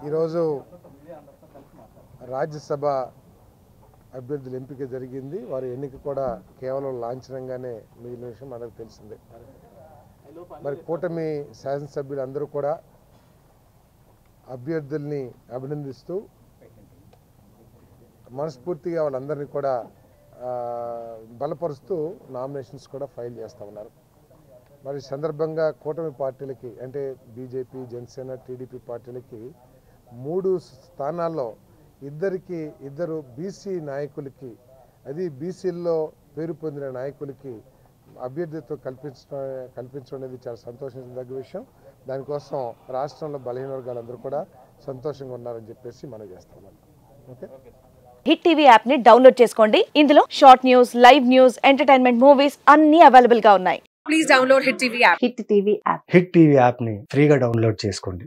ఈరోజు రాజ్యసభ అభ్యర్థుల ఎంపిక జరిగింది. వారి ఎన్నిక కూడా కేవలం లాంఛనంగానే మిగిలిన విషయం మనకు తెలిసిందే. మరి కూటమి శాసనసభ్యులు అందరూ కూడా అభ్యర్థుల్ని అభినందిస్తూ మనస్ఫూర్తిగా వాళ్ళందరినీ కూడా బలపరుస్తూ నామినేషన్స్ కూడా ఫైల్ చేస్తూ ఉన్నారు. మరి సందర్భంగా కూటమి పార్టీలకి అంటే బీజేపీ, జనసేన, టీడీపీ పార్టీలకి 3 స్థానాల్లో ఇద్దరు బీసీ నాయకులకి, అది బీసీల్లో పేరు పొందిన నాయకులకి అభ్యర్థిత్వం కల్పించడం అనేది చాలా సంతోషించదగ్గ విషయం. దానికోసం రాష్ట్రంలో బలహీన వర్గాలందరూ కూడా సంతోషంగా ఉన్నారని చెప్పేసి మనం చేస్తాం. ఓకే, హిట్ టీవీ యాప్ ని డౌన్లోడ్ చేసుకోండి. ఇందులో short news, live news, entertainment movies అన్ని అవైలబుల్ గా ఉన్నాయి. Please download hit TV app. Hit TV app ని ఫ్రీగా డౌన్లోడ్ చేసుకోండి.